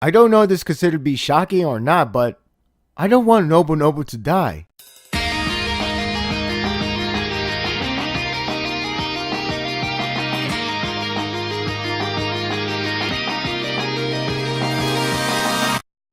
I don't know if this is considered to be shocking or not, but I don't want Nobu Nobu to die.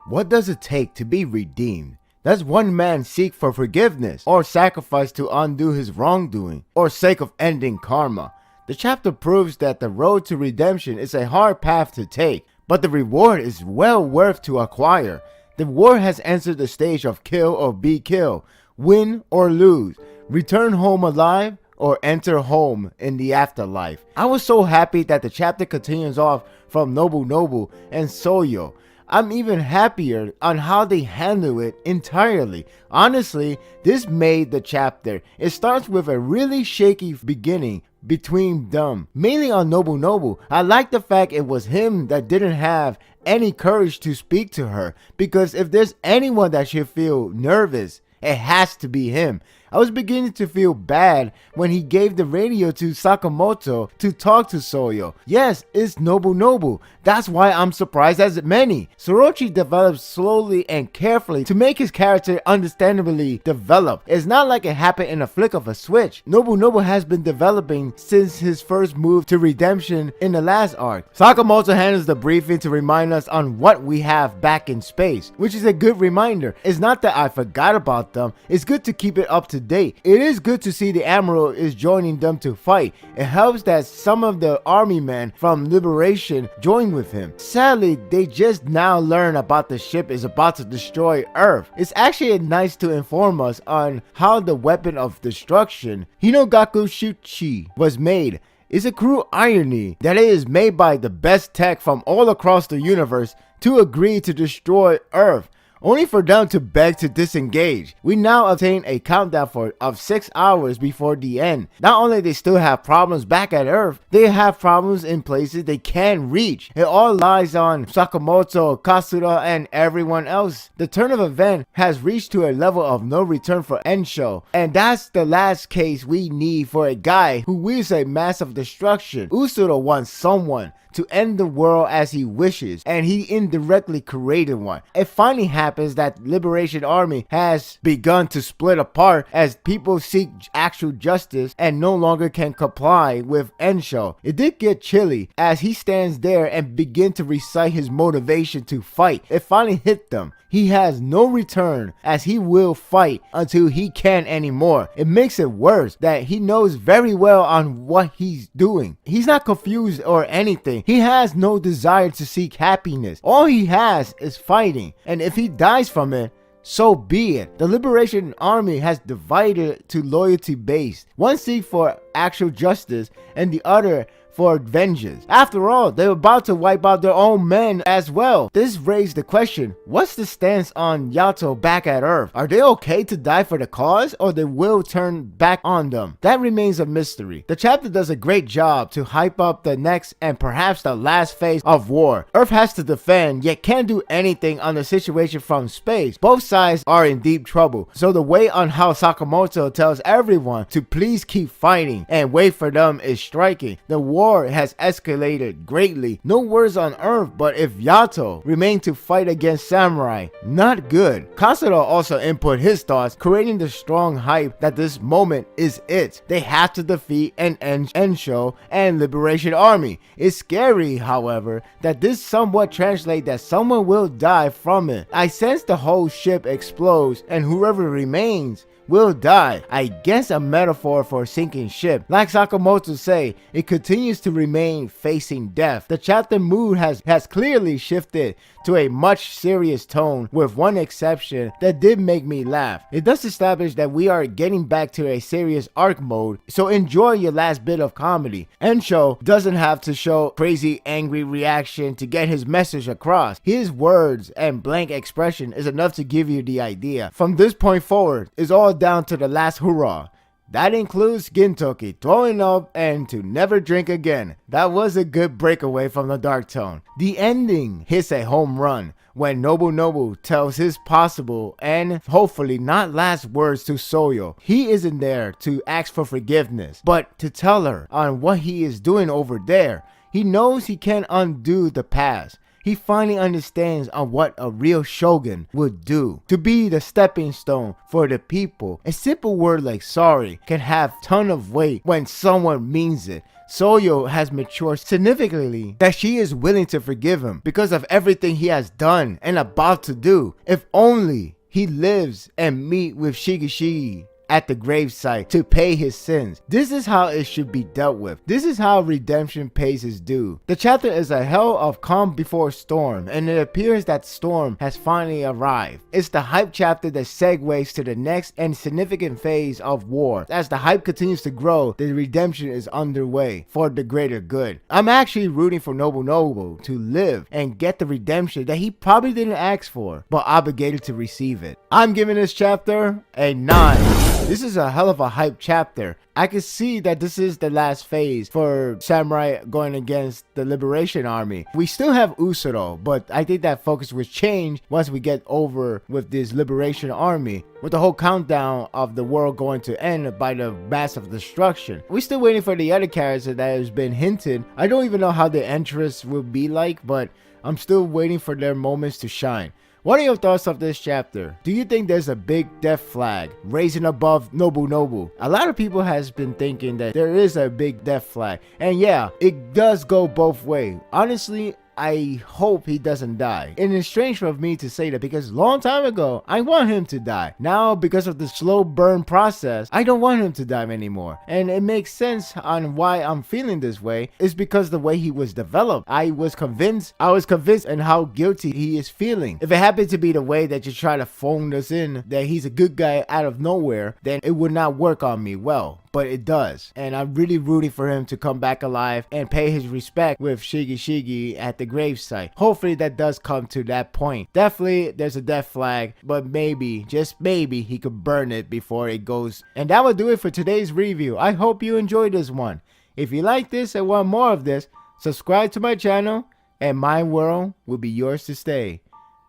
What does it take to be redeemed? Does one man seek for forgiveness, or sacrifice to undo his wrongdoing, or sake of ending karma? The chapter proves that the road to redemption is a hard path to take, but the reward is well worth to acquire. The war has entered the stage of kill or be killed, win or lose, return home alive, or enter home in the afterlife. I was so happy that the chapter continues off from Nobu Nobu and Soyo. I'm even happier on how they handle it entirely. Honestly, this made the chapter. It starts with a really shaky beginning between them, mainly on Nobu Nobu. I like the fact it was him that didn't have any courage to speak to her, because if there's anyone that should feel nervous, it has to be him. I was beginning to feel bad when he gave the radio to Sakamoto to talk to Soyo. Yes, it's Nobu Nobu. That's why I'm surprised as many. Sorochi develops slowly and carefully to make his character understandably develop. It's not like it happened in a flick of a switch. Nobu Nobu has been developing since his first move to redemption in the last arc. Sakamoto handles the briefing to remind us on what we have back in space, which is a good reminder. It's not that I forgot about them. It's good to keep it up to date. It is good to see the Admiral is joining them to fight. It helps that some of the army men from Liberation join with him. Sadly, they just now learn about the ship is about to destroy Earth. It's actually nice to inform us on how the weapon of destruction, Hinogaku Shuchi, was made. It's a cruel irony that it is made by the best tech from all across the universe to agree to destroy Earth, only for them to beg to disengage. We now obtain a countdown of 6 hours before the end. Not only they still have problems back at Earth, they have problems in places they can't reach. It all lies on Sakamoto, Kasura, and everyone else. The turn of event has reached to a level of no return for Ensho, and that's the last case we need for a guy who wields a massive destruction. Usura wants someone to end the world as he wishes, and he indirectly created one. It finally happens that Liberation Army has begun to split apart as people seek actual justice and no longer can comply with Ensho. It did get chilly as he stands there and begin to recite his motivation to fight. It finally hit them. He has no return as he will fight until he can't anymore. It makes it worse that he knows very well on what he's doing. He's not confused or anything. He has no desire to seek happiness. All he has is fighting, and if he dies from it, so be it. The Liberation Army has divided to loyalty based. One seeks for actual justice and the other for vengeance. After all, they're about to wipe out their own men as well. This raised the question, what's the stance on Yato back at Earth? Are they okay to die for the cause, or they will turn back on them? That remains a mystery. The chapter does a great job to hype up the next and perhaps the last phase of war. Earth has to defend, yet can't do anything on the situation from space. Both sides are in deep trouble, so the way on how Sakamoto tells everyone to please keep fighting and wait for them is striking. The war has escalated greatly. No words on Earth, but if Yato remained to fight against samurai, not good. Kasura also input his thoughts, creating the strong hype that this moment is it. They have to defeat an Ensho and Liberation Army. It's scary, however, that this somewhat translates that someone will die from it. I sense the whole ship explodes and whoever remains will die. I guess a metaphor for a sinking ship. Like Sakamoto say, it continues to remain facing death. The chapter mood has clearly shifted to a much serious tone, with one exception that did make me laugh. It does establish that we are getting back to a serious arc mode, so enjoy your last bit of comedy. Ensho doesn't have to show crazy angry reaction to get his message across. His words and blank expression is enough to give you the idea. From this point forward, it's all down to the last hurrah. That includes Gintoki throwing up and to never drink again. That was a good breakaway from the dark tone. The ending hits a home run when Nobu Nobu tells his possible and hopefully not last words to Soyo. He isn't there to ask for forgiveness, but to tell her on what he is doing over there. He knows he can't undo the past. he finally understands on what a real shogun would do. To be the stepping stone for the people. A simple word like sorry can have ton of weight when someone means it. Soyo has matured significantly that she is willing to forgive him because of everything he has done and about to do. If only he lives and meet with Shigeshige at the gravesite to pay his sins. This is how it should be dealt with. This is how redemption pays its due. The chapter is a hell of calm before storm, and it appears that storm has finally arrived. It's the hype chapter that segues to the next and significant phase of war. As the hype continues to grow, the redemption is underway for the greater good. I'm actually rooting for Nobu Nobu to live and get the redemption that he probably didn't ask for, but obligated to receive it. I'm giving this chapter a 9. This is a hell of a hype chapter. I can see that this is the last phase for Samurai going against the Liberation Army. We still have Usuro, but I think that focus will change once we get over with this Liberation Army, with the whole countdown of the world going to end by the massive destruction. We're still waiting for the other characters that has been hinted. I don't even know how the entrance will be like, but I'm still waiting for their moments to shine. What are your thoughts of this chapter? Do you think there's a big death flag raising above Nobu Nobu? A lot of people has been thinking that there is a big death flag. And yeah, it does go both ways. Honestly, I hope he doesn't die. And it's strange for me to say that because long time ago, I want him to die. Now, because of the slow burn process, I don't want him to die anymore. And it makes sense on why I'm feeling this way. It's because the way he was developed. I was convinced and how guilty he is feeling. If it happened to be the way that you try to phone us in, that he's a good guy out of nowhere, then it would not work on me well. But it does, and I'm really rooting for him to come back alive and pay his respect with Shigeshige at the gravesite. Hopefully that does come to that point. Definitely there's a death flag, but maybe, just maybe, he could burn it before it goes. And that will do it for today's review. I hope you enjoyed this one. If you like this and want more of this, subscribe to my channel and my world will be yours to stay.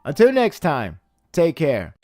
Until next time, take care.